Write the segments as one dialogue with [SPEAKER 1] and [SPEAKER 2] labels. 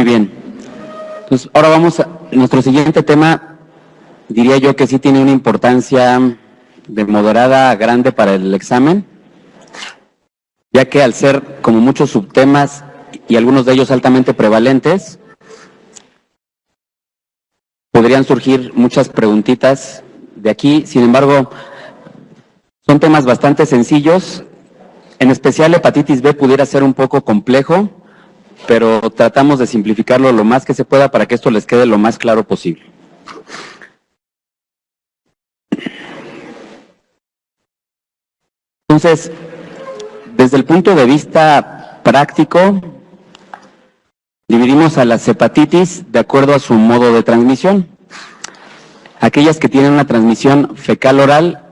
[SPEAKER 1] Muy bien. Entonces, ahora vamos a nuestro siguiente tema. Diría yo que sí tiene una importancia de moderada a grande para el examen, ya que al ser como muchos subtemas y algunos de ellos altamente prevalentes, podrían surgir muchas preguntitas de aquí. Sin embargo, son temas bastante sencillos. En especial, hepatitis B pudiera ser un poco complejo, pero tratamos de simplificarlo lo más que se pueda para que esto les quede lo más claro posible. Entonces, desde el punto de vista práctico, dividimos a las hepatitis de acuerdo a su modo de transmisión. Aquellas que tienen una transmisión fecal-oral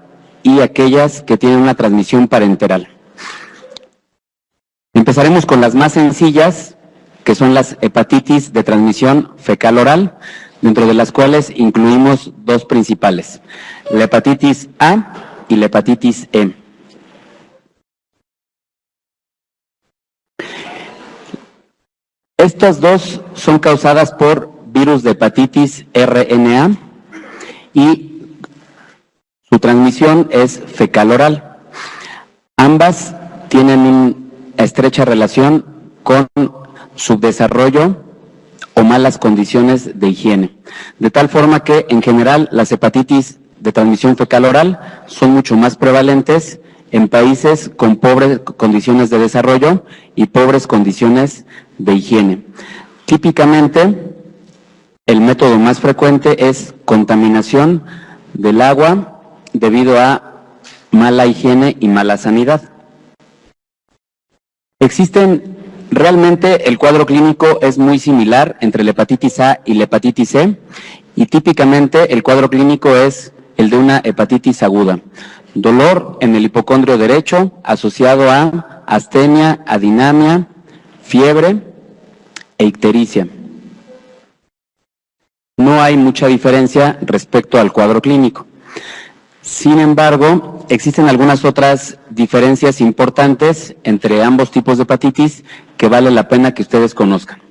[SPEAKER 1] y aquellas que tienen una transmisión parenteral. Empezaremos con las más sencillas, que son las hepatitis de transmisión fecal-oral, dentro de las cuales incluimos dos principales, la hepatitis A y la hepatitis E. Estas dos son causadas por virus de hepatitis RNA y su transmisión es fecal-oral. Ambas tienen una estrecha relación con subdesarrollo o malas condiciones de higiene. De tal forma que, en general, las hepatitis de transmisión fecal-oral son mucho más prevalentes en países con pobres condiciones de desarrollo y pobres condiciones de higiene. Típicamente, el método más frecuente es contaminación del agua debido a mala higiene y mala sanidad. Realmente el cuadro clínico es muy similar entre la hepatitis A y la hepatitis C, y típicamente el cuadro clínico es el de una hepatitis aguda. Dolor en el hipocondrio derecho asociado a astenia, adinamia, fiebre e ictericia. No hay mucha diferencia respecto al cuadro clínico. Sin embargo, existen algunas otras diferencias importantes entre ambos tipos de hepatitis que vale la pena que ustedes conozcan.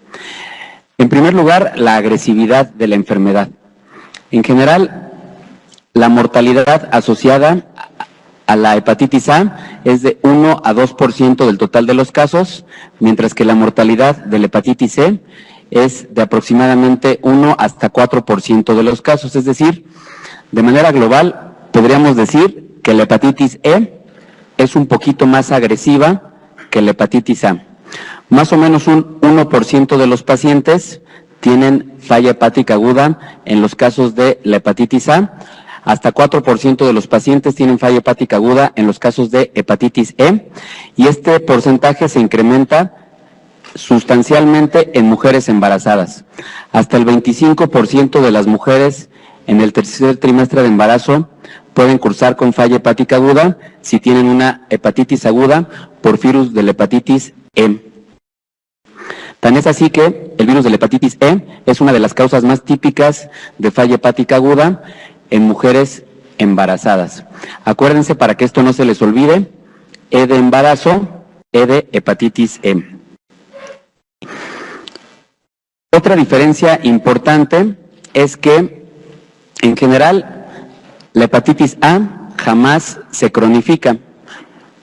[SPEAKER 1] En primer lugar, la agresividad de la enfermedad. En general, la mortalidad asociada a la hepatitis A es de 1 a 2% del total de los casos, mientras que la mortalidad de la hepatitis C es de aproximadamente 1 hasta 4% de los casos. Es decir, de manera global, podríamos decir que la hepatitis E es un poquito más agresiva que la hepatitis A. Más o menos un 1% de los pacientes tienen falla hepática aguda en los casos de la hepatitis A, hasta 4% de los pacientes tienen falla hepática aguda en los casos de hepatitis E, y este porcentaje se incrementa sustancialmente en mujeres embarazadas. Hasta el 25% de las mujeres en el tercer trimestre de embarazo pueden cursar con falla hepática aguda si tienen una hepatitis aguda por virus de la hepatitis E. Tan es así que el virus de la hepatitis E es una de las causas más típicas de falla hepática aguda en mujeres embarazadas. Acuérdense, para que esto no se les olvide, E de embarazo, E de hepatitis E. Otra diferencia importante es que, en general, la hepatitis A jamás se cronifica,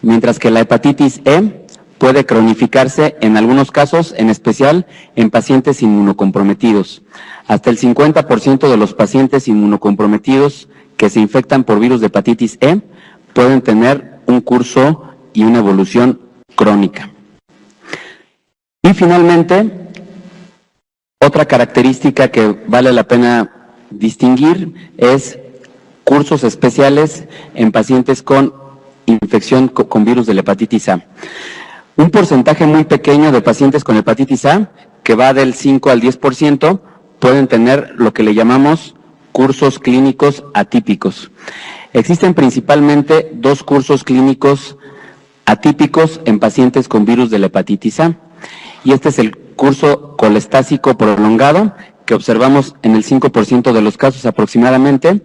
[SPEAKER 1] mientras que la hepatitis E puede cronificarse en algunos casos, en especial en pacientes inmunocomprometidos. Hasta el 50% de los pacientes inmunocomprometidos que se infectan por virus de hepatitis E pueden tener un curso y una evolución crónica. Y finalmente, otra característica que vale la pena distinguir es cursos especiales en pacientes con infección con virus de la hepatitis A. Un porcentaje muy pequeño de pacientes con hepatitis A, que va del 5 al 10%, pueden tener lo que le llamamos cursos clínicos atípicos. Existen principalmente dos cursos clínicos atípicos en pacientes con virus de la hepatitis A, y este es el curso colestásico prolongado, que observamos en el 5% de los casos aproximadamente,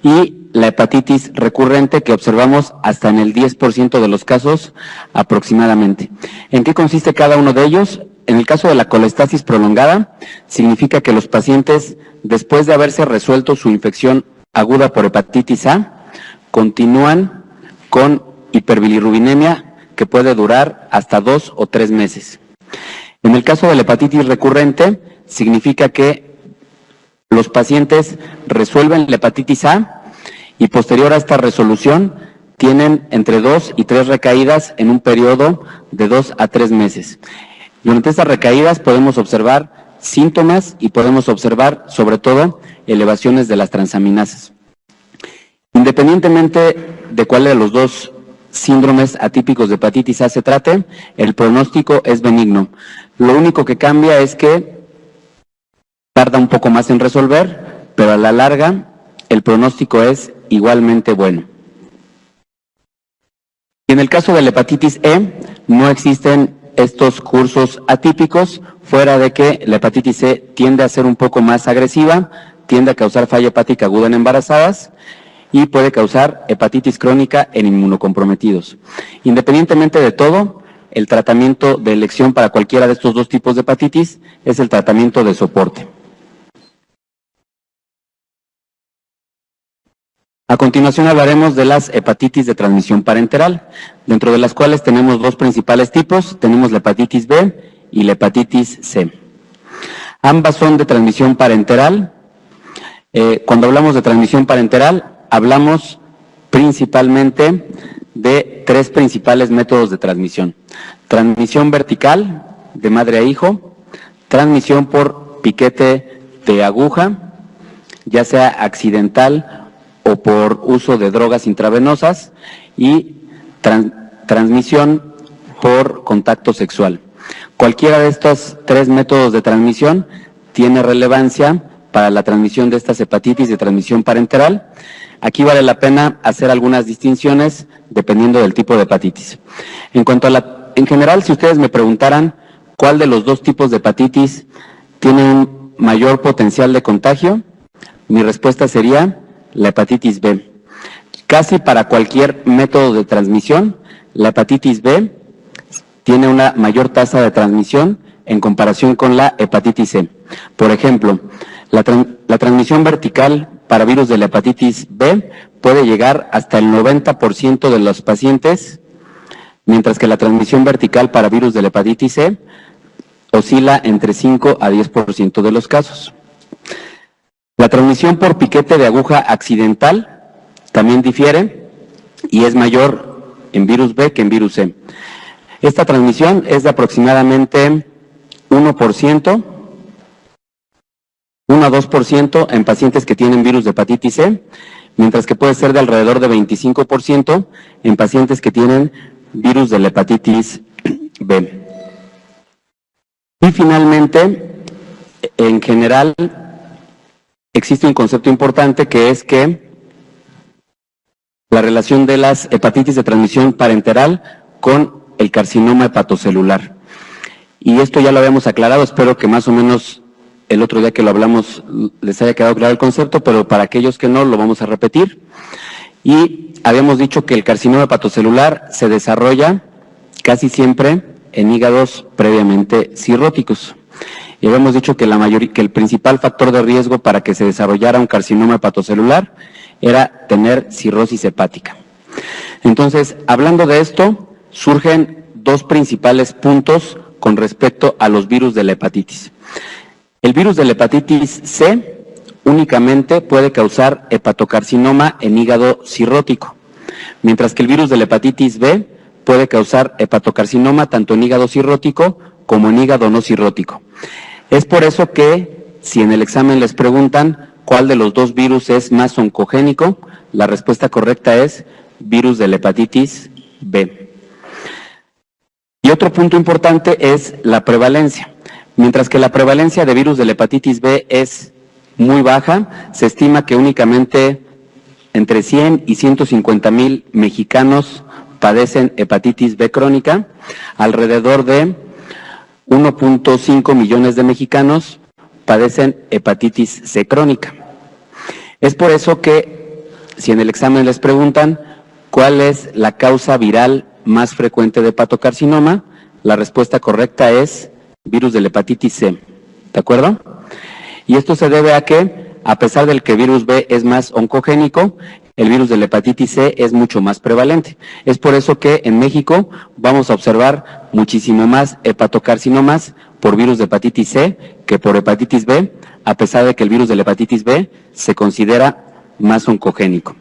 [SPEAKER 1] y la hepatitis recurrente, que observamos hasta en el 10% de los casos aproximadamente. ¿En qué consiste cada uno de ellos? En el caso de la colestasis prolongada, significa que los pacientes, después de haberse resuelto su infección aguda por hepatitis A, continúan con hiperbilirrubinemia que puede durar hasta 2 o 3 meses. En el caso de la hepatitis recurrente, significa que los pacientes resuelven la hepatitis A y posterior a esta resolución tienen entre 2 y 3 recaídas en un periodo de 2 a 3 meses. Durante estas recaídas podemos observar síntomas y podemos observar, sobre todo, elevaciones de las transaminasas. Independientemente de cuál de los dos síndromes atípicos de hepatitis A se trate, el pronóstico es benigno. Lo único que cambia es que tarda un poco más en resolver, pero a la larga el pronóstico es igualmente bueno. Y en el caso de la hepatitis E, no existen estos cursos atípicos, fuera de que la hepatitis E tiende a ser un poco más agresiva, tiende a causar falla hepática aguda en embarazadas y puede causar hepatitis crónica en inmunocomprometidos. Independientemente de todo, el tratamiento de elección para cualquiera de estos dos tipos de hepatitis es el tratamiento de soporte. A continuación hablaremos de las hepatitis de transmisión parenteral, dentro de las cuales tenemos dos principales tipos, tenemos la hepatitis B y la hepatitis C. Ambas son de transmisión parenteral. Cuando hablamos de transmisión parenteral, hablamos principalmente de tres principales métodos de transmisión. Transmisión vertical, de madre a hijo, transmisión por piquete de aguja, ya sea accidental o por uso de drogas intravenosas, y transmisión por contacto sexual. Cualquiera de estos tres métodos de transmisión tiene relevancia para la transmisión de estas hepatitis de transmisión parenteral. Aquí vale la pena hacer algunas distinciones dependiendo del tipo de hepatitis. En general, si ustedes me preguntaran cuál de los dos tipos de hepatitis tiene un mayor potencial de contagio, mi respuesta sería la hepatitis B. Casi para cualquier método de transmisión, la hepatitis B tiene una mayor tasa de transmisión en comparación con la hepatitis C. Por ejemplo, la transmisión vertical para virus de la hepatitis B puede llegar hasta el 90% de los pacientes, mientras que la transmisión vertical para virus de la hepatitis C oscila entre 5 a 10% de los casos. La transmisión por piquete de aguja accidental también difiere y es mayor en virus B que en virus C. Esta transmisión es de aproximadamente 1%, 1 a 2% en pacientes que tienen virus de hepatitis C, mientras que puede ser de alrededor de 25% en pacientes que tienen virus de la hepatitis B. Y finalmente, en general, existe un concepto importante que es que la relación de las hepatitis de transmisión parenteral con el carcinoma hepatocelular. Y esto ya lo habíamos aclarado, espero que más o menos el otro día que lo hablamos les haya quedado claro el concepto, pero para aquellos que no, lo vamos a repetir. Y habíamos dicho que el carcinoma hepatocelular se desarrolla casi siempre en hígados previamente cirróticos. Y habíamos dicho que que el principal factor de riesgo para que se desarrollara un carcinoma hepatocelular era tener cirrosis hepática. Entonces, hablando de esto, surgen dos principales puntos con respecto a los virus de la hepatitis. El virus de la hepatitis C únicamente puede causar hepatocarcinoma en hígado cirrótico, mientras que el virus de la hepatitis B puede causar hepatocarcinoma tanto en hígado cirrótico como en hígado no cirrótico. Es por eso que, si en el examen les preguntan cuál de los dos virus es más oncogénico, la respuesta correcta es virus de la hepatitis B. Y otro punto importante es la prevalencia. Mientras que la prevalencia de virus de la hepatitis B es muy baja, se estima que únicamente entre 100 y 150,000 mexicanos padecen hepatitis B crónica, alrededor de 1.5 millones de mexicanos padecen hepatitis C crónica. Es por eso que, si en el examen les preguntan cuál es la causa viral más frecuente de hepatocarcinoma, la respuesta correcta es virus de la hepatitis C, ¿de acuerdo? Y esto se debe a que, a pesar del que el virus B es más oncogénico, el virus de la hepatitis C es mucho más prevalente. Es por eso que en México vamos a observar muchísimo más hepatocarcinomas por virus de hepatitis C que por hepatitis B, a pesar de que el virus de la hepatitis B se considera más oncogénico.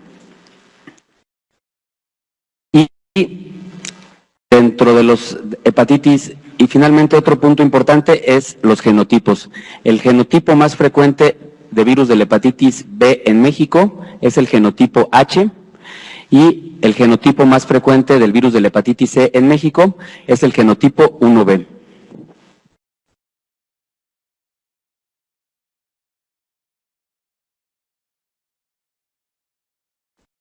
[SPEAKER 1] Y dentro de los hepatitis, y finalmente otro punto importante es los genotipos. El genotipo más frecuente de virus de la hepatitis B en México es el genotipo H, y el genotipo más frecuente del virus de la hepatitis C en México es el genotipo 1B.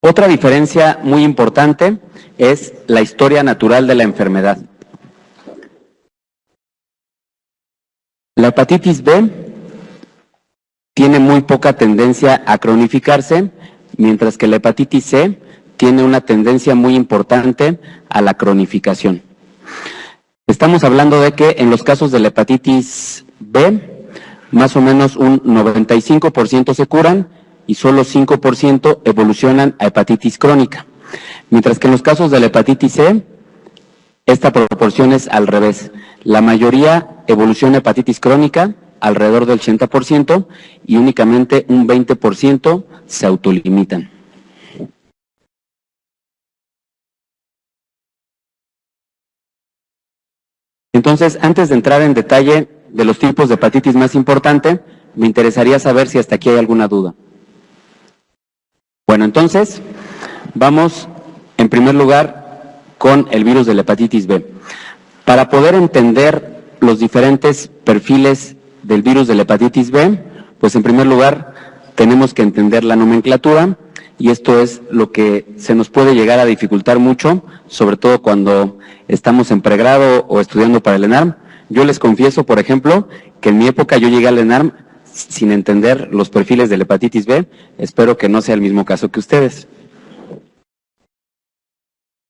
[SPEAKER 1] Otra diferencia muy importante es la historia natural de la enfermedad. La hepatitis B tiene muy poca tendencia a cronificarse, mientras que la hepatitis C tiene una tendencia muy importante a la cronificación. Estamos hablando de que en los casos de la hepatitis B, más o menos un 95% se curan y solo 5% evolucionan a hepatitis crónica. Mientras que en los casos de la hepatitis C, esta proporción es al revés. La mayoría evoluciona a hepatitis crónica, alrededor del 80%, y únicamente un 20% se autolimitan. Entonces, antes de entrar en detalle de los tipos de hepatitis más importante, me interesaría saber si hasta aquí hay alguna duda. Bueno, entonces, vamos en primer lugar con el virus de la hepatitis B. Para poder entender los diferentes perfiles del virus de la hepatitis B, pues en primer lugar tenemos que entender la nomenclatura, y esto es lo que se nos puede llegar a dificultar mucho, sobre todo cuando estamos en pregrado o estudiando para el ENARM. Yo les confieso, por ejemplo, que en mi época yo llegué al ENARM sin entender los perfiles de la hepatitis B. Espero que no sea el mismo caso que ustedes.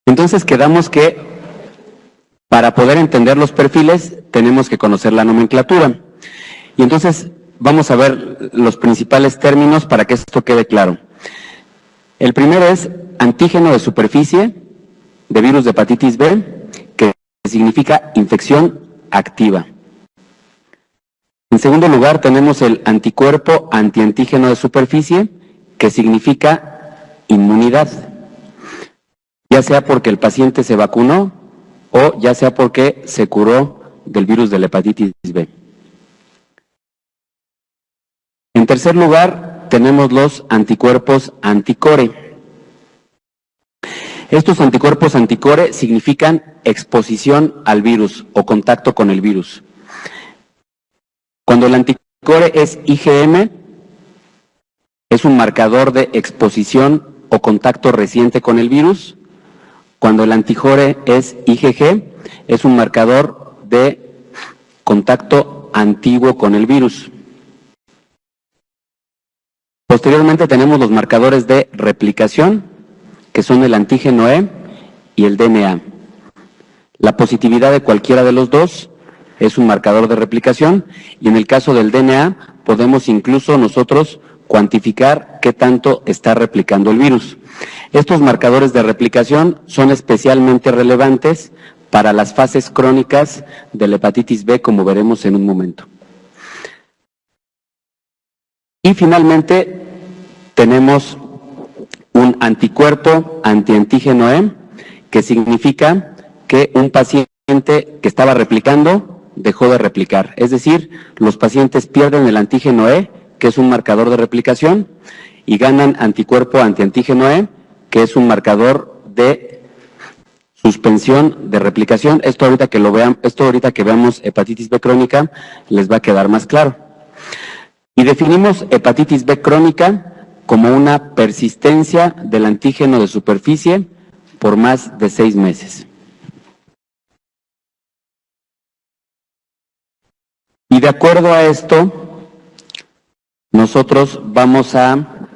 [SPEAKER 1] Entonces quedamos que para poder entender los perfiles tenemos que conocer la nomenclatura. Y entonces vamos a ver los principales términos para que esto quede claro. El primero es antígeno de superficie de virus de hepatitis B, que significa infección activa. En segundo lugar tenemos el anticuerpo antiantígeno de superficie, que significa inmunidad, ya sea porque el paciente se vacunó o ya sea porque se curó del virus de la hepatitis B. En tercer lugar, tenemos los anticuerpos anticore. Estos anticuerpos anticore significan exposición al virus o contacto con el virus. Cuando el anticore es IgM, es un marcador de exposición o contacto reciente con el virus. Cuando el anticore es IgG, es un marcador de contacto antiguo con el virus. Posteriormente tenemos los marcadores de replicación, que son el antígeno E y el DNA. La positividad de cualquiera de los dos es un marcador de replicación, y en el caso del DNA podemos incluso nosotros cuantificar qué tanto está replicando el virus. Estos marcadores de replicación son especialmente relevantes para las fases crónicas de la hepatitis B, como veremos en un momento. Y finalmente tenemos un anticuerpo antiantígeno E, que significa que un paciente que estaba replicando dejó de replicar. Es decir, los pacientes pierden el antígeno E, que es un marcador de replicación, y ganan anticuerpo antiantígeno E, que es un marcador de suspensión de replicación. Esto ahorita que veamos hepatitis B crónica les va a quedar más claro. Y definimos hepatitis B crónica como una persistencia del antígeno de superficie por más de 6 meses. Y de acuerdo a esto, nosotros vamos a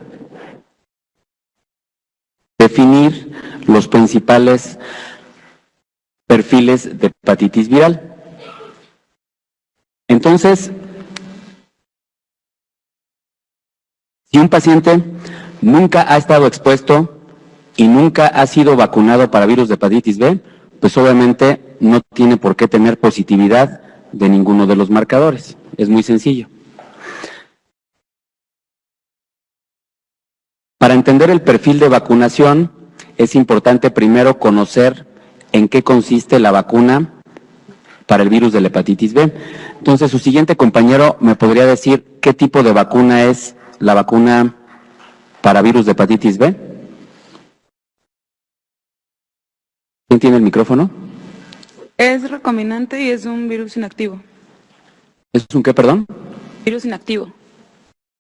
[SPEAKER 1] definir los principales perfiles de hepatitis viral. Entonces, si un paciente nunca ha estado expuesto y nunca ha sido vacunado para virus de hepatitis B, pues obviamente no tiene por qué tener positividad de ninguno de los marcadores. Es muy sencillo. Para entender el perfil de vacunación, es importante primero conocer en qué consiste la vacuna para el virus de la hepatitis B. Entonces, su siguiente compañero me podría decir qué tipo de vacuna es la vacuna para virus de hepatitis B. ¿Quién tiene el micrófono?
[SPEAKER 2] Es recombinante y es un virus inactivo.
[SPEAKER 1] ¿Es un qué, perdón?
[SPEAKER 2] Virus inactivo.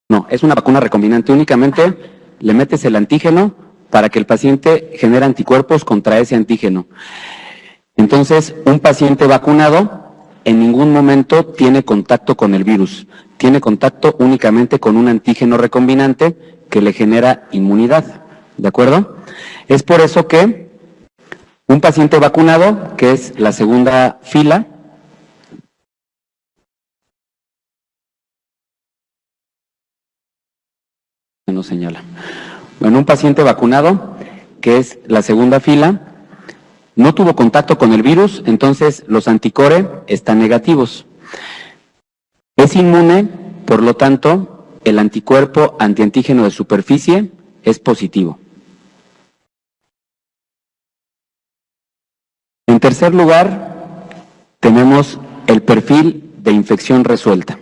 [SPEAKER 1] No, es una vacuna recombinante. Únicamente le metes el antígeno para que el paciente genere anticuerpos contra ese antígeno. Entonces, un paciente vacunado en ningún momento tiene contacto con el virus. Tiene contacto únicamente con un antígeno recombinante que le genera inmunidad. ¿De acuerdo? Es por eso que un paciente vacunado, que es la segunda fila, nos señala. Bueno, un paciente vacunado, que es la segunda fila, no tuvo contacto con el virus, entonces los anticore están negativos. Es inmune, por lo tanto, el anticuerpo antiantígeno de superficie es positivo. En tercer lugar, tenemos el perfil de infección resuelta.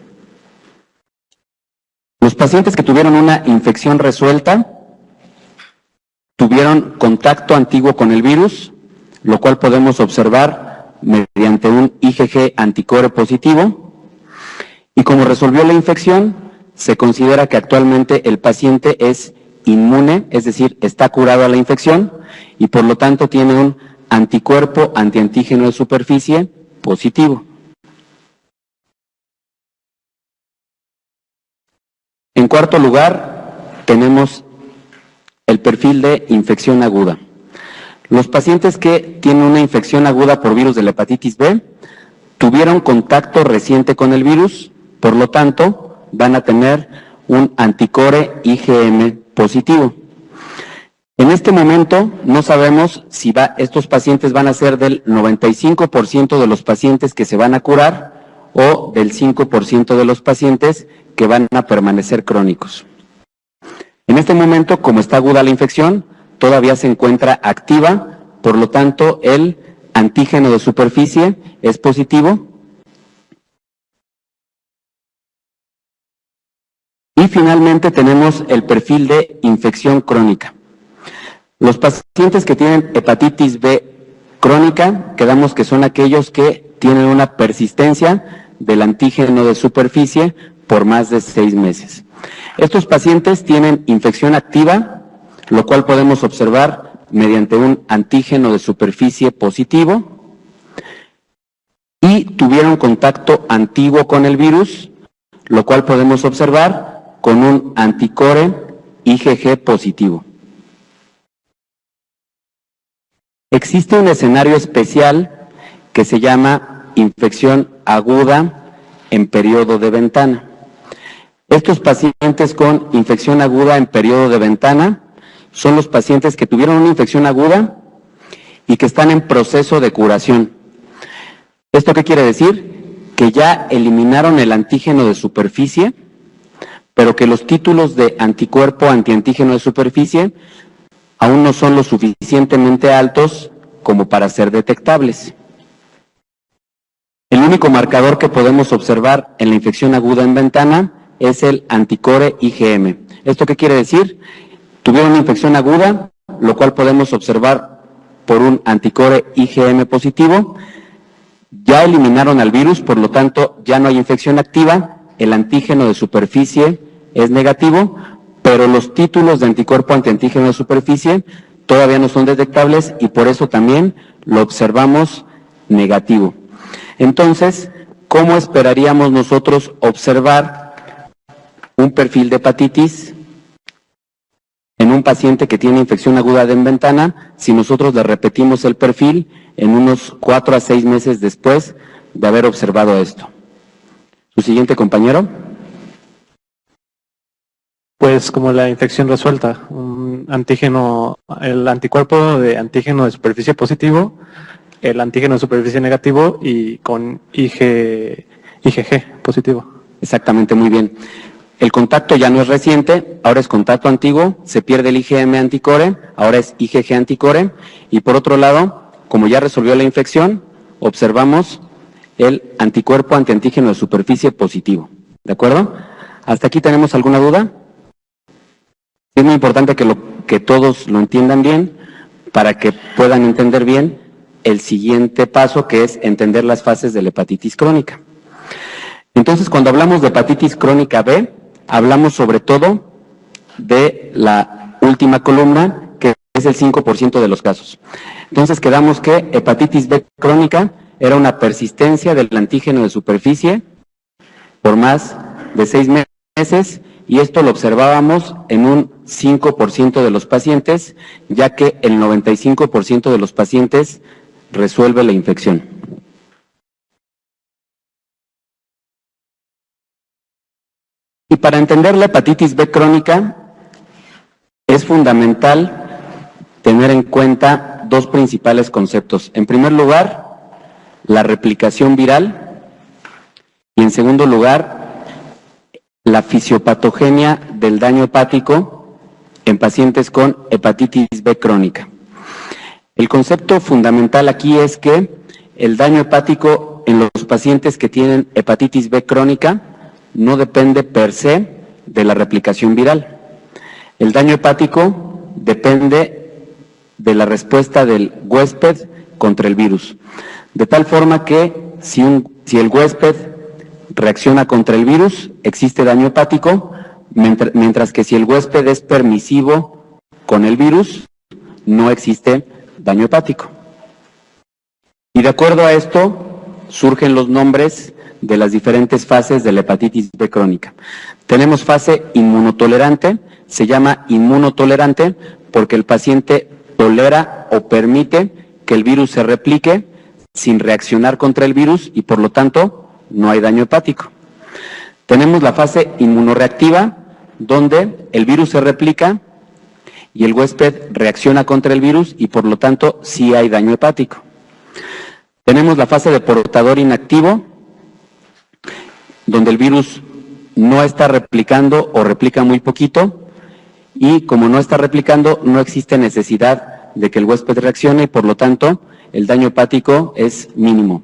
[SPEAKER 1] Los pacientes que tuvieron una infección resuelta tuvieron contacto antiguo con el virus, lo cual podemos observar mediante un IgG anticore positivo, y como resolvió la infección, se considera que actualmente el paciente es inmune, es decir, está curado a la infección, y por lo tanto tiene un anticuerpo antiantígeno de superficie positivo. En cuarto lugar, tenemos el perfil de infección aguda. Los pacientes que tienen una infección aguda por virus de la hepatitis B tuvieron contacto reciente con el virus, por lo tanto, van a tener un anticore IgM positivo. En este momento no sabemos si estos pacientes van a ser del 95% de los pacientes que se van a curar o del 5% de los pacientes que van a permanecer crónicos. En este momento, como está aguda la infección, todavía se encuentra activa, por lo tanto, el antígeno de superficie es positivo. Y finalmente tenemos el perfil de infección crónica. Los pacientes que tienen hepatitis B crónica, quedamos que son aquellos que tienen una persistencia del antígeno de superficie por más de 6 meses. Estos pacientes tienen infección activa, lo cual podemos observar mediante un antígeno de superficie positivo, y tuvieron contacto antiguo con el virus, lo cual podemos observar con un anticore IgG positivo. Existe un escenario especial que se llama infección aguda en periodo de ventana. Estos pacientes con infección aguda en periodo de ventana son los pacientes que tuvieron una infección aguda y que están en proceso de curación. ¿Esto qué quiere decir? Que ya eliminaron el antígeno de superficie, pero que los títulos de anticuerpo antiantígeno de superficie aún no son lo suficientemente altos como para ser detectables. El único marcador que podemos observar en la infección aguda en ventana es el anticore IgM. ¿Esto qué quiere decir? Tuvieron una infección aguda, lo cual podemos observar por un anticore IgM positivo. Ya eliminaron al virus, por lo tanto ya no hay infección activa, el antígeno de superficie es negativo, pero los títulos de anticuerpo antiantígeno de superficie todavía no son detectables y por eso también lo observamos negativo. Entonces, ¿cómo esperaríamos nosotros observar un perfil de hepatitis en un paciente que tiene infección aguda en ventana si nosotros le repetimos el perfil en unos 4 a 6 meses después de haber observado esto? Su siguiente compañero.
[SPEAKER 3] Pues como la infección resuelta, un antígeno, el anticuerpo de antígeno de superficie positivo, el antígeno de superficie negativo y con IgG positivo.
[SPEAKER 1] Exactamente, muy bien. El contacto ya no es reciente, ahora es contacto antiguo, se pierde el IgM anticore, ahora es IgG anticore, y por otro lado, como ya resolvió la infección, observamos el anticuerpo antiantígeno de superficie positivo. ¿De acuerdo? ¿Hasta aquí tenemos alguna duda? Es muy importante que todos lo entiendan bien para que puedan entender bien el siguiente paso, que es entender las fases de la hepatitis crónica. Entonces, cuando hablamos de hepatitis crónica B, hablamos sobre todo de la última columna, que es el 5% de los casos. Entonces, quedamos que hepatitis B crónica era una persistencia del antígeno de superficie por más de 6 meses, y esto lo observábamos en un 5% de los pacientes, ya que el 95% de los pacientes resuelve la infección. Y para entender la hepatitis B crónica, es fundamental tener en cuenta dos principales conceptos. En primer lugar, la replicación viral, y en segundo lugar, la fisiopatogenia del daño hepático en pacientes con hepatitis B crónica. El concepto fundamental aquí es que el daño hepático en los pacientes que tienen hepatitis B crónica no depende per se de la replicación viral. El daño hepático depende de la respuesta del huésped contra el virus. De tal forma que si el huésped reacciona contra el virus, existe daño hepático, mientras que si el huésped es permisivo con el virus, no existe daño hepático. Y de acuerdo a esto, surgen los nombres de las diferentes fases de la hepatitis B crónica. Tenemos fase inmunotolerante, se llama inmunotolerante porque el paciente tolera o permite que el virus se replique sin reaccionar contra el virus y por lo tanto no hay daño hepático. Tenemos la fase inmunoreactiva, donde el virus se replica y el huésped reacciona contra el virus y por lo tanto sí hay daño hepático. Tenemos la fase de portador inactivo, donde el virus no está replicando o replica muy poquito, y como no está replicando, no existe necesidad de que el huésped reaccione y por lo tanto el daño hepático es mínimo.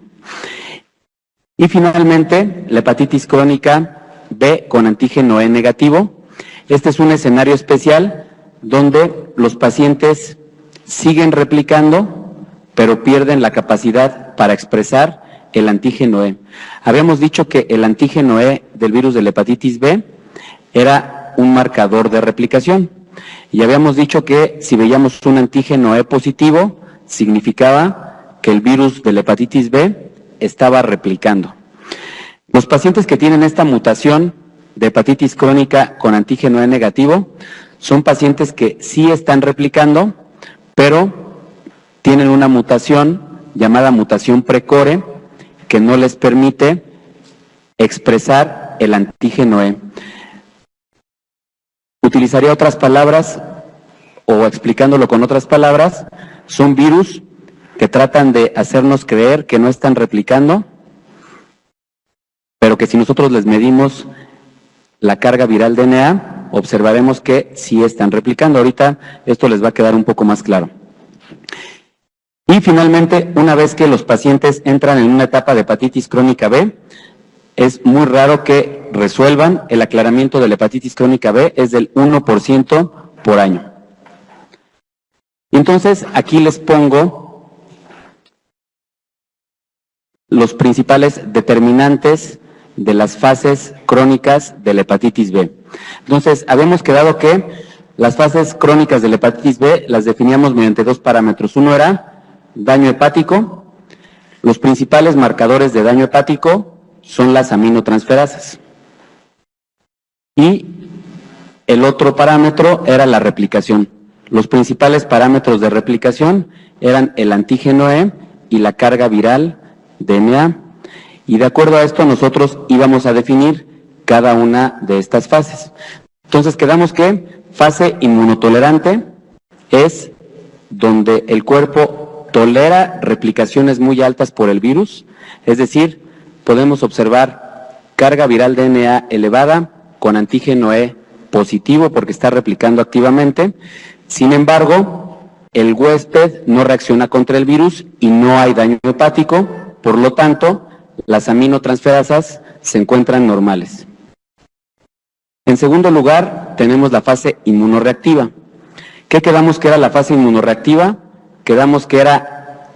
[SPEAKER 1] Y finalmente, la hepatitis crónica B con antígeno E negativo. Este es un escenario especial donde los pacientes siguen replicando, pero pierden la capacidad para expresar el antígeno E. Habíamos dicho que el antígeno E del virus de la hepatitis B era un marcador de replicación. Y habíamos dicho que si veíamos un antígeno E positivo, significaba que el virus de la hepatitis B estaba replicando. Los pacientes que tienen esta mutación de hepatitis crónica con antígeno E negativo son pacientes que sí están replicando, pero tienen una mutación llamada mutación precore que no les permite expresar el antígeno E. Utilizaría otras palabras o explicándolo con otras palabras, son virus que tratan de hacernos creer que no están replicando, pero que si nosotros les medimos la carga viral DNA, observaremos que sí están replicando. Ahorita esto les va a quedar un poco más claro. Y finalmente, una vez que los pacientes entran en una etapa de hepatitis crónica B, es muy raro que resuelvan. El aclaramiento de la hepatitis crónica B es del 1% por año. Entonces, aquí les pongo los principales determinantes de las fases crónicas de la hepatitis B. Entonces, habíamos quedado que las fases crónicas de la hepatitis B las definíamos mediante dos parámetros. Uno era daño hepático. Los principales marcadores de daño hepático son las aminotransferasas. Y el otro parámetro era la replicación. Los principales parámetros de replicación eran el antígeno E y la carga viral DNA. Y de acuerdo a esto nosotros íbamos a definir cada una de estas fases. Entonces quedamos que fase inmunotolerante es donde el cuerpo tolera replicaciones muy altas por el virus, es decir, podemos observar carga viral DNA elevada con antígeno E positivo porque está replicando activamente. Sin embargo, el huésped no reacciona contra el virus y no hay daño hepático, por lo tanto, las aminotransferasas se encuentran normales. En segundo lugar, tenemos la fase inmunorreactiva. ¿Qué quedamos que era la fase inmunorreactiva? Quedamos que era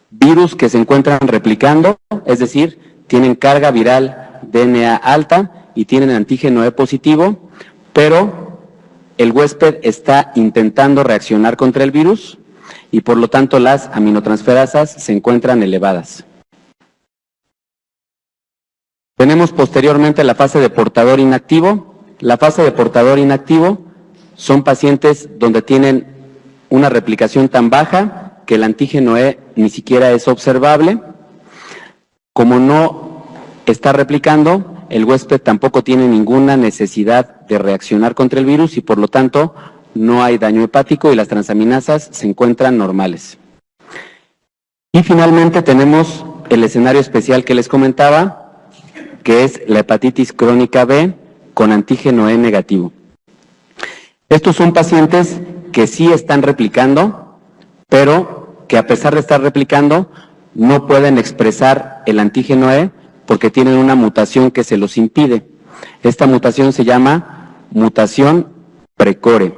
[SPEAKER 1] virus que se encuentran replicando, es decir, tienen carga viral DNA alta y tienen antígeno E positivo, pero el huésped está intentando reaccionar contra el virus y por lo tanto las aminotransferasas se encuentran elevadas. Tenemos posteriormente la fase de portador inactivo. La fase de portador inactivo son pacientes donde tienen una replicación tan baja que el antígeno E ni siquiera es observable. Como no está replicando, el huésped tampoco tiene ninguna necesidad de reaccionar contra el virus y por lo tanto no hay daño hepático y las transaminasas se encuentran normales. Y finalmente tenemos el escenario especial que les comentaba, que es la hepatitis crónica B con antígeno E negativo. Estos son pacientes que sí están replicando, pero que a pesar de estar replicando no pueden expresar el antígeno E porque tienen una mutación que se los impide. Esta mutación se llama mutación precore.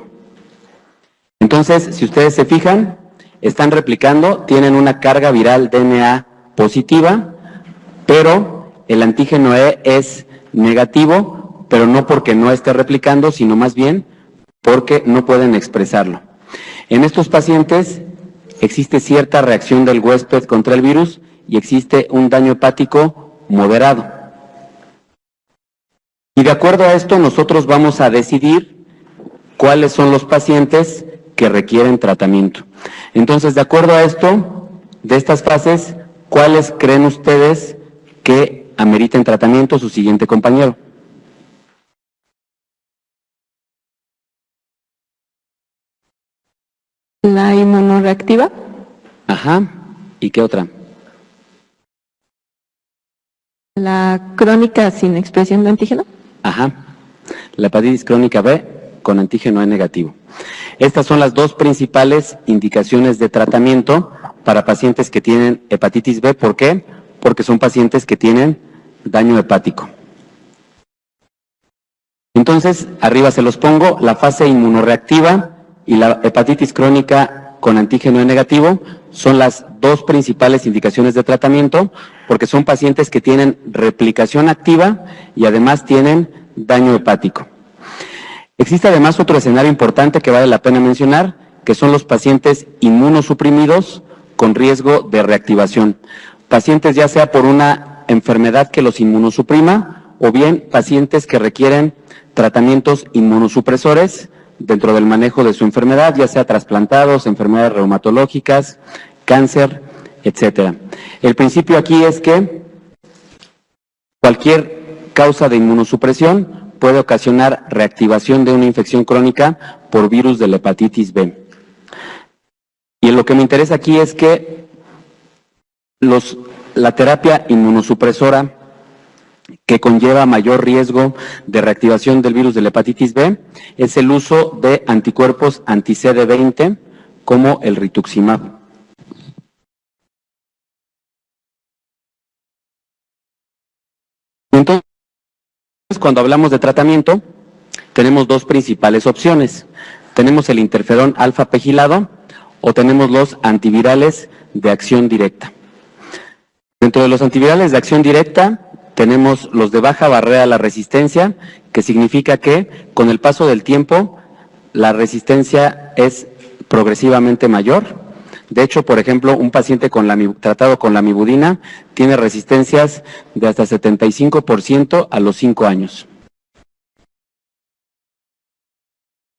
[SPEAKER 1] Entonces, si ustedes se fijan, están replicando, tienen una carga viral DNA positiva, pero el antígeno E es negativo, pero no porque no esté replicando, sino más bien porque no pueden expresarlo. En estos pacientes existe cierta reacción del huésped contra el virus y existe un daño hepático moderado. Y de acuerdo a esto, nosotros vamos a decidir cuáles son los pacientes que requieren tratamiento. Entonces, de acuerdo a esto, de estas fases, ¿cuáles creen ustedes que ameriten tratamiento? Su siguiente compañero.
[SPEAKER 4] La inmunorreactiva.
[SPEAKER 1] Ajá. ¿Y qué otra?
[SPEAKER 4] La crónica sin expresión de antígeno.
[SPEAKER 1] Ajá. La hepatitis crónica B con antígeno E negativo. Estas son las dos principales indicaciones de tratamiento para pacientes que tienen hepatitis B. ¿Por qué? Porque son pacientes que tienen daño hepático. Entonces, arriba se los pongo, la fase inmunorreactiva y la hepatitis crónica con antígeno E negativo son las dos principales indicaciones de tratamiento porque son pacientes que tienen replicación activa y además tienen daño hepático. Existe además otro escenario importante que vale la pena mencionar, que son los pacientes inmunosuprimidos con riesgo de reactivación. Pacientes ya sea por una enfermedad que los inmunosuprima o bien pacientes que requieren tratamientos inmunosupresores dentro del manejo de su enfermedad, ya sea trasplantados, enfermedades reumatológicas, cáncer, etcétera. El principio aquí es que cualquier causa de inmunosupresión puede ocasionar reactivación de una infección crónica por virus de la hepatitis B. Y lo que me interesa aquí es que la terapia inmunosupresora que conlleva mayor riesgo de reactivación del virus de la hepatitis B es el uso de anticuerpos anti-CD20 como el rituximab. Entonces, cuando hablamos de tratamiento, tenemos dos principales opciones. Tenemos el interferón alfa pegilado o tenemos los antivirales de acción directa. Dentro de los antivirales de acción directa, tenemos los de baja barrera a la resistencia, que significa que con el paso del tiempo la resistencia es progresivamente mayor. De hecho, por ejemplo, un paciente tratado con lamivudina tiene resistencias de hasta 75% a los 5 años.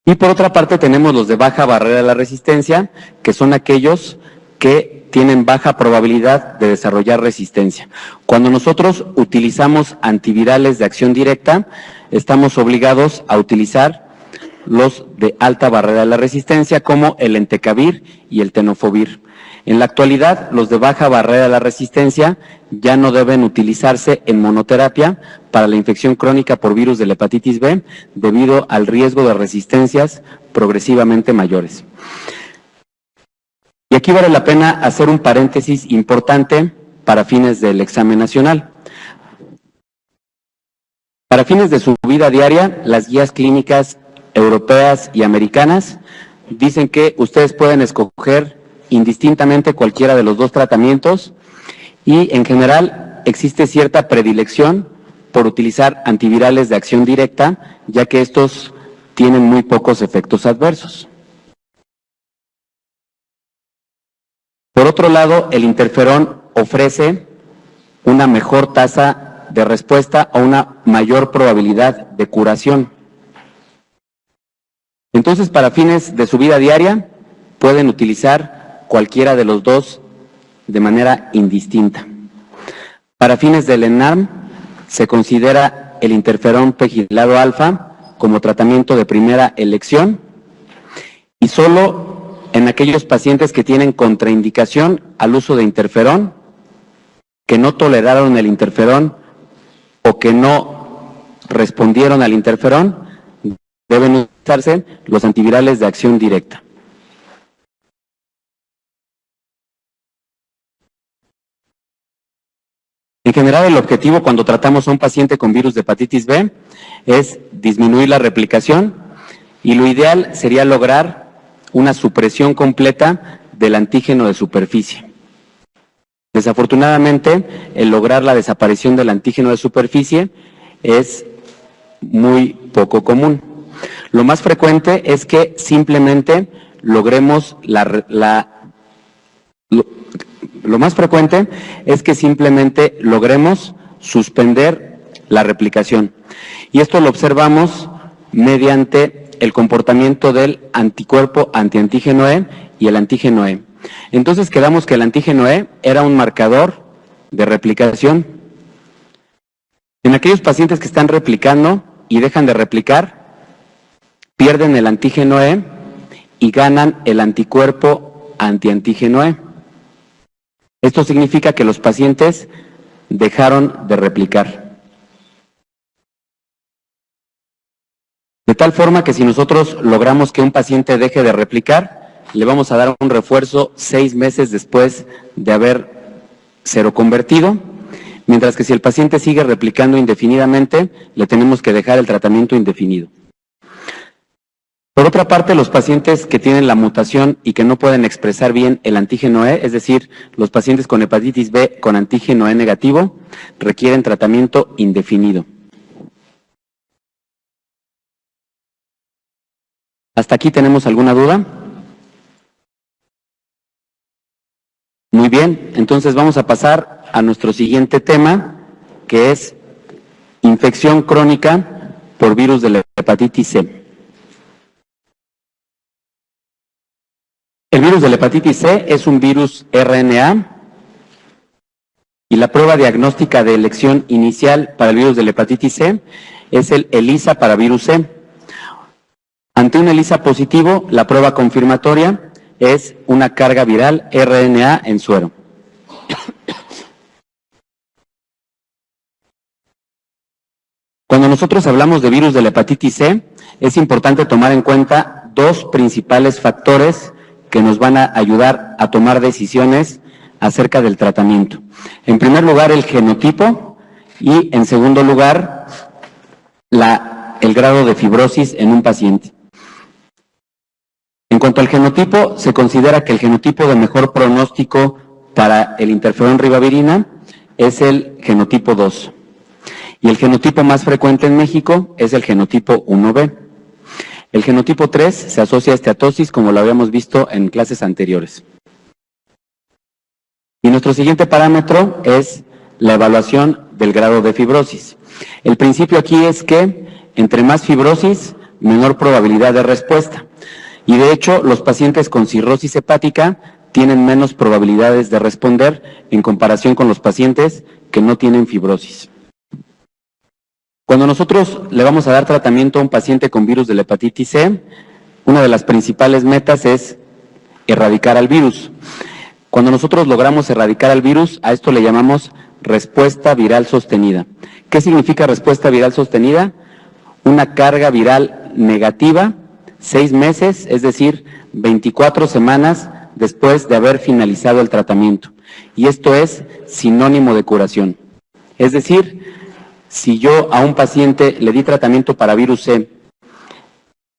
[SPEAKER 1] Y por otra parte tenemos los de baja barrera a la resistencia, que son aquellos que tienen baja probabilidad de desarrollar resistencia. Cuando nosotros utilizamos antivirales de acción directa, estamos obligados a utilizar los de alta barrera de la resistencia, como el entecavir y el tenofovir. En la actualidad, los de baja barrera de la resistencia ya no deben utilizarse en monoterapia para la infección crónica por virus de la hepatitis B, debido al riesgo de resistencias progresivamente mayores. Y aquí vale la pena hacer un paréntesis importante para fines del examen nacional. Para fines de su vida diaria, las guías clínicas europeas y americanas dicen que ustedes pueden escoger indistintamente cualquiera de los dos tratamientos, y en general existe cierta predilección por utilizar antivirales de acción directa, ya que estos tienen muy pocos efectos adversos. Por otro lado, el interferón ofrece una mejor tasa de respuesta o una mayor probabilidad de curación. Entonces, para fines de su vida diaria, pueden utilizar cualquiera de los dos de manera indistinta. Para fines del ENARM, se considera el interferón pegilado alfa como tratamiento de primera elección, y solo en aquellos pacientes que tienen contraindicación al uso de interferón, que no toleraron el interferón o que no respondieron al interferón, deben utilizarse los antivirales de acción directa. En general, el objetivo cuando tratamos a un paciente con virus de hepatitis B es disminuir la replicación, y lo ideal sería lograr una supresión completa del antígeno de superficie. Desafortunadamente, el lograr la desaparición del antígeno de superficie es muy poco común. Lo más frecuente es que simplemente logremos suspender la replicación. Y esto lo observamos mediante el comportamiento del anticuerpo antiantígeno E y el antígeno E. Entonces quedamos que el antígeno E era un marcador de replicación. En aquellos pacientes que están replicando y dejan de replicar, pierden el antígeno E y ganan el anticuerpo antiantígeno E. Esto significa que los pacientes dejaron de replicar. De tal forma que si nosotros logramos que un paciente deje de replicar, le vamos a dar un refuerzo 6 meses después de haber seroconvertido, mientras que si el paciente sigue replicando indefinidamente, le tenemos que dejar el tratamiento indefinido. Por otra parte, los pacientes que tienen la mutación y que no pueden expresar bien el antígeno E, es decir, los pacientes con hepatitis B con antígeno E negativo, requieren tratamiento indefinido. ¿Hasta aquí tenemos alguna duda? Muy bien, entonces vamos a pasar a nuestro siguiente tema, que es infección crónica por virus de la hepatitis C. El virus de la hepatitis C es un virus RNA, y la prueba diagnóstica de elección inicial para el virus de la hepatitis C es el ELISA para virus C. Ante un ELISA positivo, la prueba confirmatoria es una carga viral RNA en suero. Cuando nosotros hablamos de virus de la hepatitis C, es importante tomar en cuenta dos principales factores que nos van a ayudar a tomar decisiones acerca del tratamiento. En primer lugar, el genotipo, y en segundo lugar, el grado de fibrosis en un paciente. En cuanto al genotipo, se considera que el genotipo de mejor pronóstico para el interferón ribavirina es el genotipo 2. Y el genotipo más frecuente en México es el genotipo 1B. El genotipo 3 se asocia a esteatosis, como lo habíamos visto en clases anteriores. Y nuestro siguiente parámetro es la evaluación del grado de fibrosis. El principio aquí es que entre más fibrosis, menor probabilidad de respuesta. Y de hecho, los pacientes con cirrosis hepática tienen menos probabilidades de responder en comparación con los pacientes que no tienen fibrosis. Cuando nosotros le vamos a dar tratamiento a un paciente con virus de la hepatitis C, una de las principales metas es erradicar al virus. Cuando nosotros logramos erradicar al virus, a esto le llamamos respuesta viral sostenida. ¿Qué significa respuesta viral sostenida? Una carga viral negativa 6 meses, es decir, 24 semanas después de haber finalizado el tratamiento. Y esto es sinónimo de curación. Es decir, si yo a un paciente le di tratamiento para virus C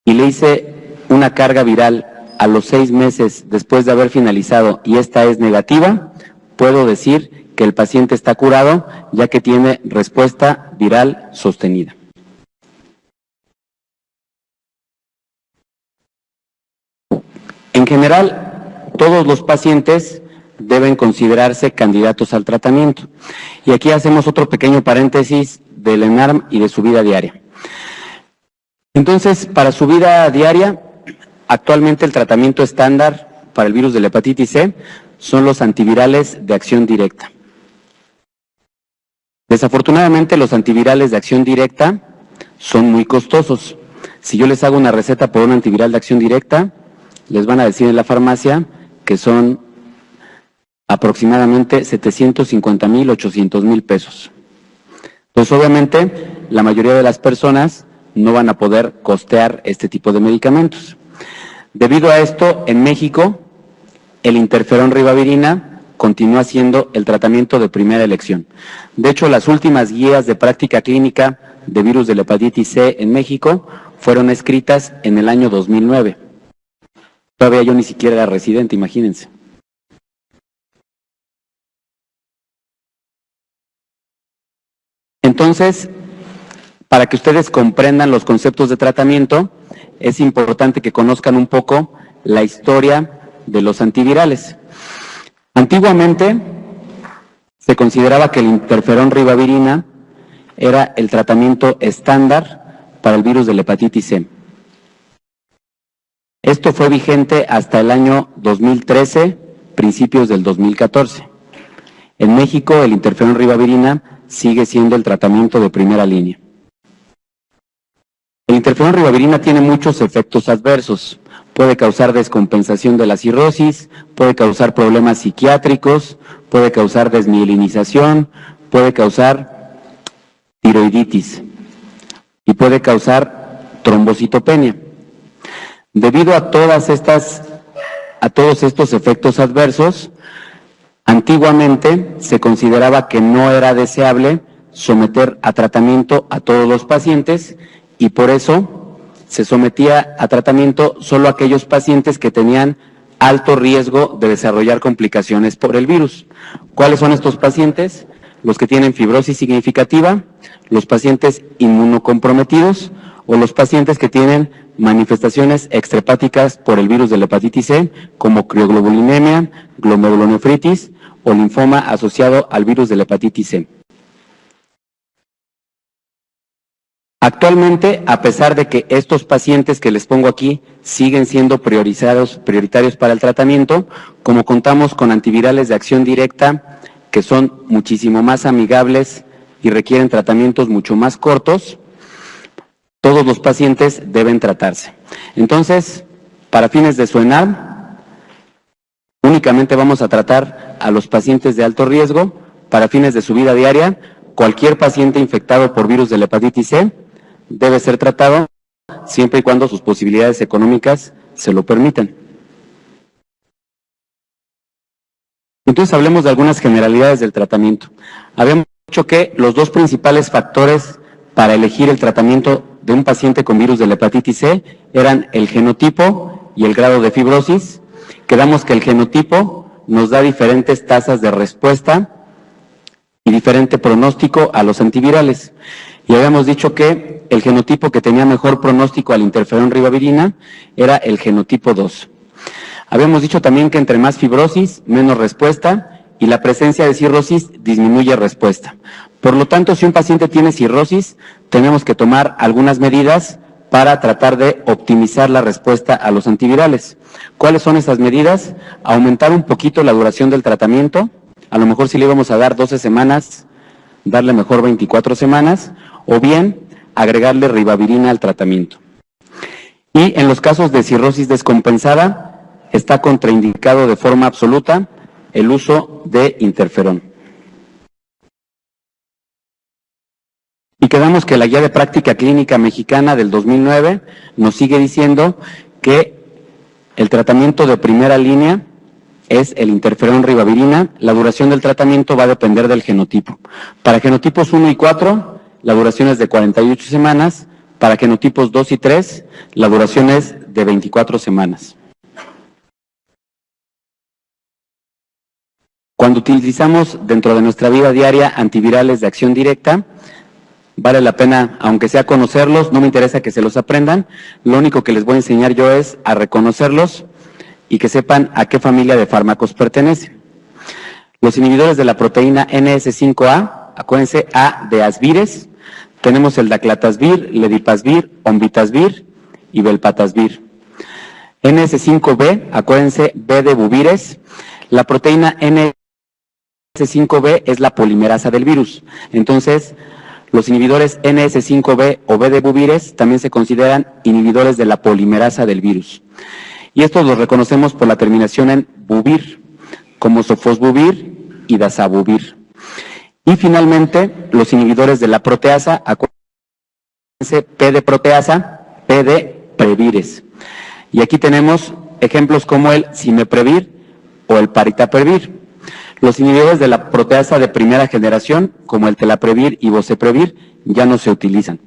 [SPEAKER 1] y le hice una carga viral a los 6 meses después de haber finalizado y esta es negativa, puedo decir que el paciente está curado ya que tiene respuesta viral sostenida. En general, todos los pacientes deben considerarse candidatos al tratamiento. Y aquí hacemos otro pequeño paréntesis del ENARM y de su vida diaria. Entonces, para su vida diaria, actualmente el tratamiento estándar para el virus de la hepatitis C son los antivirales de acción directa. Desafortunadamente, los antivirales de acción directa son muy costosos. Si yo les hago una receta por un antiviral de acción directa, les van a decir en la farmacia que son aproximadamente 750,000, 800,000 pesos. Pues obviamente la mayoría de las personas no van a poder costear este tipo de medicamentos. Debido a esto, en México, el interferón ribavirina continúa siendo el tratamiento de primera elección. De hecho, las últimas guías de práctica clínica de virus de la hepatitis C en México fueron escritas en el año 2009. Todavía yo ni siquiera era residente, imagínense. Entonces, para que ustedes comprendan los conceptos de tratamiento, es importante que conozcan un poco la historia de los antivirales. Antiguamente, se consideraba que el interferón ribavirina era el tratamiento estándar para el virus de la hepatitis C. Esto fue vigente hasta el año 2013, principios del 2014. En México, el interferón ribavirina sigue siendo el tratamiento de primera línea. El interferón ribavirina tiene muchos efectos adversos. Puede causar descompensación de la cirrosis, puede causar problemas psiquiátricos, puede causar desmielinización, puede causar tiroiditis y puede causar trombocitopenia. Debido a todos estos efectos adversos, antiguamente se consideraba que no era deseable someter a tratamiento a todos los pacientes y por eso se sometía a tratamiento solo a aquellos pacientes que tenían alto riesgo de desarrollar complicaciones por el virus. ¿Cuáles son estos pacientes? Los que tienen fibrosis significativa, los pacientes inmunocomprometidos o los pacientes que tienen manifestaciones extrahepáticas por el virus de la hepatitis C, como crioglobulinemia, glomerulonefritis o linfoma asociado al virus de la hepatitis C. Actualmente, a pesar de que estos pacientes que les pongo aquí siguen siendo prioritarios para el tratamiento, como contamos con antivirales de acción directa que son muchísimo más amigables y requieren tratamientos mucho más cortos, todos los pacientes deben tratarse. Entonces, para fines de su ENARM, únicamente vamos a tratar a los pacientes de alto riesgo. Para fines de su vida diaria, cualquier paciente infectado por virus de la hepatitis C debe ser tratado siempre y cuando sus posibilidades económicas se lo permitan. Entonces hablemos de algunas generalidades del tratamiento. Habíamos dicho que los dos principales factores para elegir el tratamiento de un paciente con virus de la hepatitis C eran el genotipo y el grado de fibrosis. Quedamos que el genotipo nos da diferentes tasas de respuesta y diferente pronóstico a los antivirales. Y habíamos dicho que el genotipo que tenía mejor pronóstico al interferón ribavirina era el genotipo 2. Habíamos dicho también que entre más fibrosis, menos respuesta, y la presencia de cirrosis disminuye respuesta. Por lo tanto, si un paciente tiene cirrosis, tenemos que tomar algunas medidas para tratar de optimizar la respuesta a los antivirales. ¿Cuáles son esas medidas? Aumentar un poquito la duración del tratamiento, a lo mejor si le íbamos a dar 12 semanas, darle mejor 24 semanas, o bien agregarle ribavirina al tratamiento. Y en los casos de cirrosis descompensada, está contraindicado de forma absoluta el uso de interferón. Y quedamos que la Guía de Práctica Clínica Mexicana del 2009 nos sigue diciendo que el tratamiento de primera línea es el interferón ribavirina. La duración del tratamiento va a depender del genotipo. Para genotipos 1 y 4, la duración es de 48 semanas. Para genotipos 2 y 3, la duración es de 24 semanas. Cuando utilizamos dentro de nuestra vida diaria antivirales de acción directa, vale la pena, aunque sea conocerlos, no me interesa que se los aprendan, lo único que les voy a enseñar yo es a reconocerlos y que sepan a qué familia de fármacos pertenecen. Los inhibidores de la proteína NS5A, acuérdense, A de asvires, tenemos el daclatasvir, ledipasvir, onvitasvir y belpatasvir. NS5B, acuérdense, B de buvires, la proteína NS5B es la polimerasa del virus, entonces los inhibidores NS5B o B de buvires también se consideran inhibidores de la polimerasa del virus. Y estos los reconocemos por la terminación en buvir, como sofosbuvir y dazabuvir. Y finalmente, los inhibidores de la proteasa, acuérdense, P de proteasa, P de previres. Y aquí tenemos ejemplos como el cimeprevir o el paritaprevir. Los inhibidores de la proteasa de primera generación, como el telaprevir y boceprevir, ya no se utilizan.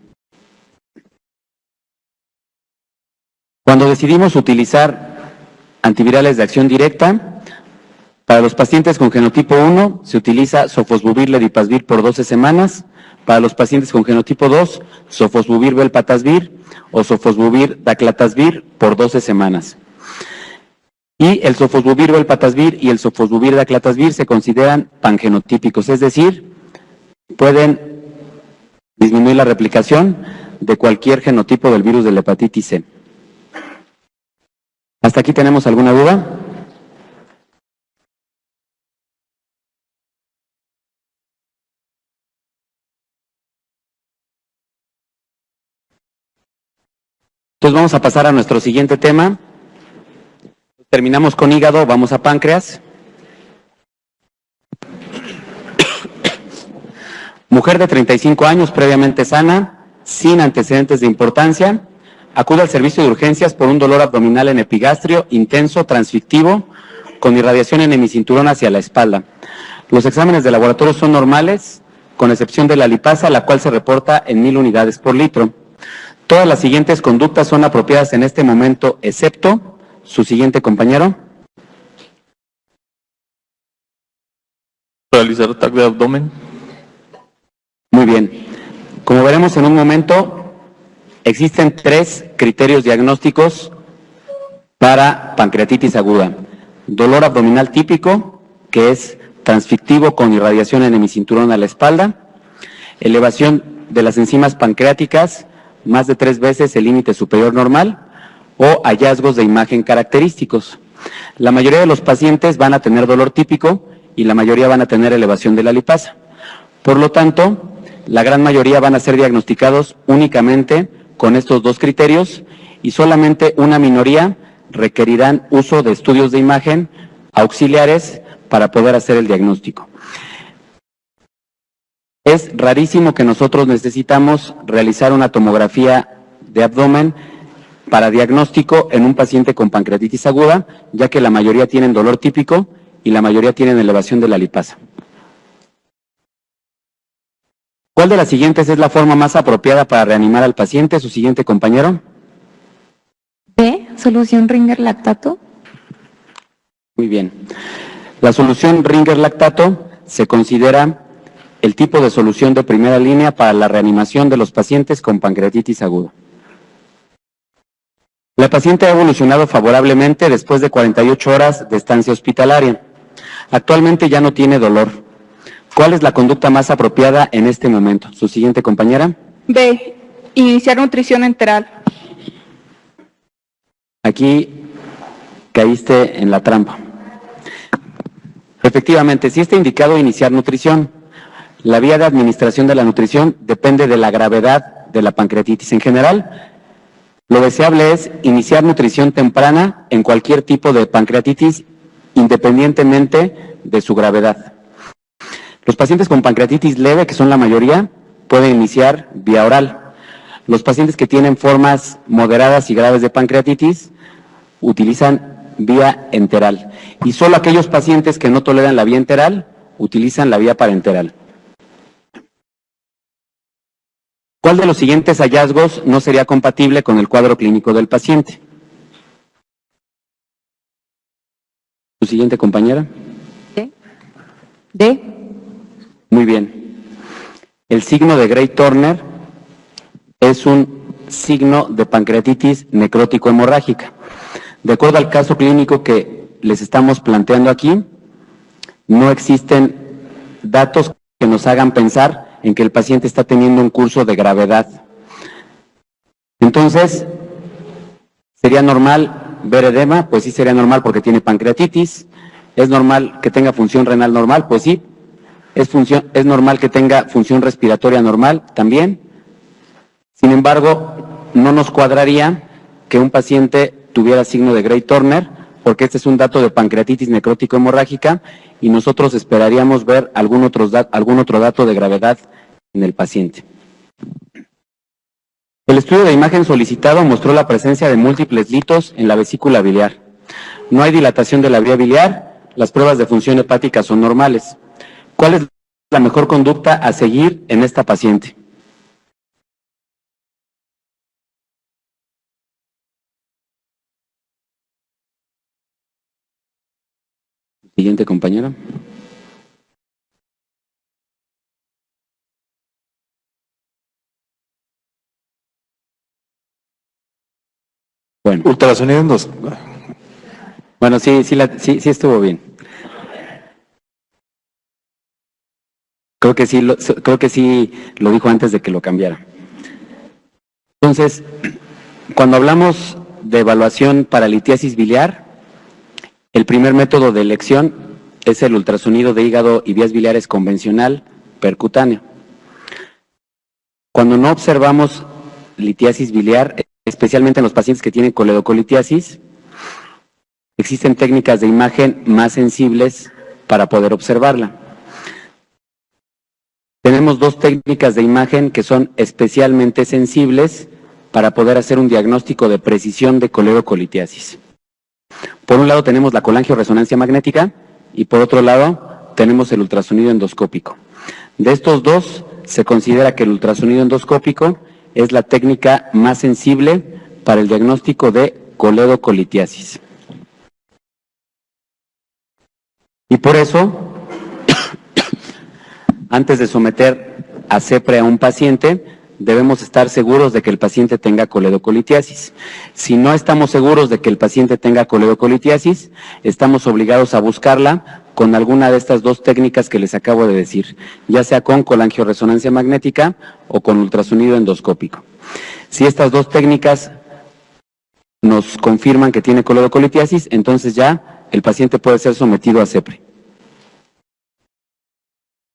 [SPEAKER 1] Cuando decidimos utilizar antivirales de acción directa, para los pacientes con genotipo 1 se utiliza sofosbuvir ledipasvir por 12 semanas, para los pacientes con genotipo 2, sofosbuvir belpatasvir o sofosbuvir daclatasvir por 12 semanas. Y el sofosbuvir belpatasvir y el sofosbuvir daclatasvir se consideran pangenotípicos, es decir, pueden disminuir la replicación de cualquier genotipo del virus de la hepatitis C. ¿Hasta aquí tenemos alguna duda? Entonces vamos a pasar a nuestro siguiente tema. Terminamos con hígado, vamos a páncreas. Mujer de 35 años, previamente sana, sin antecedentes de importancia, acude al servicio de urgencias por un dolor abdominal en epigastrio, intenso, transfictivo, con irradiación en hemicinturón hacia la espalda. Los exámenes de laboratorio son normales, con excepción de la lipasa, la cual se reporta en 1000 unidades por litro. Todas las siguientes conductas son apropiadas en este momento, excepto su siguiente compañero.
[SPEAKER 5] Realizar ataque de abdomen.
[SPEAKER 1] Muy bien. Como veremos en un momento, existen 3 criterios diagnósticos para pancreatitis aguda. Dolor abdominal típico, que es transfictivo con irradiación en hemicinturón a la espalda. Elevación de las enzimas pancreáticas, más de 3 veces el límite superior normal. O hallazgos de imagen característicos. La mayoría de los pacientes van a tener dolor típico y la mayoría van a tener elevación de la lipasa. Por lo tanto, la gran mayoría van a ser diagnosticados únicamente con estos 2 criterios y solamente una minoría requerirán uso de estudios de imagen auxiliares para poder hacer el diagnóstico. Es rarísimo que nosotros necesitamos realizar una tomografía de abdomen para diagnóstico en un paciente con pancreatitis aguda, ya que la mayoría tienen dolor típico y la mayoría tienen elevación de la lipasa. ¿Cuál de las siguientes es la forma más apropiada para reanimar al paciente? Su siguiente compañero.
[SPEAKER 4] B, solución Ringer lactato.
[SPEAKER 1] Muy bien. La solución Ringer lactato se considera el tipo de solución de primera línea para la reanimación de los pacientes con pancreatitis aguda. La paciente ha evolucionado favorablemente después de 48 horas de estancia hospitalaria. Actualmente ya no tiene dolor. ¿Cuál es la conducta más apropiada en este momento? Su siguiente compañera.
[SPEAKER 2] B. Iniciar nutrición enteral.
[SPEAKER 1] aquí caíste en la trampa. Efectivamente, sí está indicado iniciar nutrición. La vía de administración de la nutrición depende de la gravedad de la pancreatitis en general. Lo deseable es iniciar nutrición temprana en cualquier tipo de pancreatitis, independientemente de su gravedad. Los pacientes con pancreatitis leve, que son la mayoría, pueden iniciar vía oral. Los pacientes que tienen formas moderadas y graves de pancreatitis utilizan vía enteral. Y solo aquellos pacientes que no toleran la vía enteral utilizan la vía parenteral. ¿Cuál de los siguientes hallazgos no sería compatible con el cuadro clínico del paciente? ¿Su siguiente compañera?
[SPEAKER 4] D.
[SPEAKER 1] Muy bien. El signo de Gray-Turner es un signo de pancreatitis necrótico hemorrágica. De acuerdo al caso clínico que les estamos planteando aquí, no existen datos que nos hagan pensar en que el paciente está teniendo un curso de gravedad. Entonces, ¿sería normal ver edema? Pues sí, sería normal porque tiene pancreatitis. ¿Es normal que tenga función renal normal? Pues sí. ¿Es normal que tenga función respiratoria normal? También. Sin embargo, no nos cuadraría que un paciente tuviera signo de Gray-Turner, porque este es un dato de pancreatitis necrótico hemorrágica y nosotros esperaríamos ver algún otro dato de gravedad en el paciente. El estudio de imagen solicitado mostró la presencia de múltiples litos en la vesícula biliar. No hay dilatación de la vía biliar, las pruebas de función hepática son normales. ¿Cuál es la mejor conducta a seguir en esta paciente? Siguiente compañera. Bueno.
[SPEAKER 5] Ultrasonido en dos.
[SPEAKER 1] Bueno, sí estuvo bien. Creo que sí lo dijo antes de que lo cambiara. Entonces, cuando hablamos de evaluación para litiasis biliar, el primer método de elección es el ultrasonido de hígado y vías biliares convencional percutáneo. Cuando no observamos litiasis biliar, especialmente en los pacientes que tienen coledocolitiasis, existen técnicas de imagen más sensibles para poder observarla. Tenemos dos técnicas de imagen que son especialmente sensibles para poder hacer un diagnóstico de precisión de coledocolitiasis. Por un lado tenemos la colangioresonancia magnética y por otro lado tenemos el ultrasonido endoscópico. De estos dos, se considera que el ultrasonido endoscópico es la técnica más sensible para el diagnóstico de coledocolitiasis. Y por eso, antes de someter a CEPRE a un paciente, debemos estar seguros de que el paciente tenga coledocolitiasis. Si no estamos seguros de que el paciente tenga coledocolitiasis, estamos obligados a buscarla con alguna de estas dos técnicas que les acabo de decir, ya sea con colangioresonancia magnética o con ultrasonido endoscópico. Si estas dos técnicas nos confirman que tiene coledocolitiasis, entonces ya el paciente puede ser sometido a CEPRE.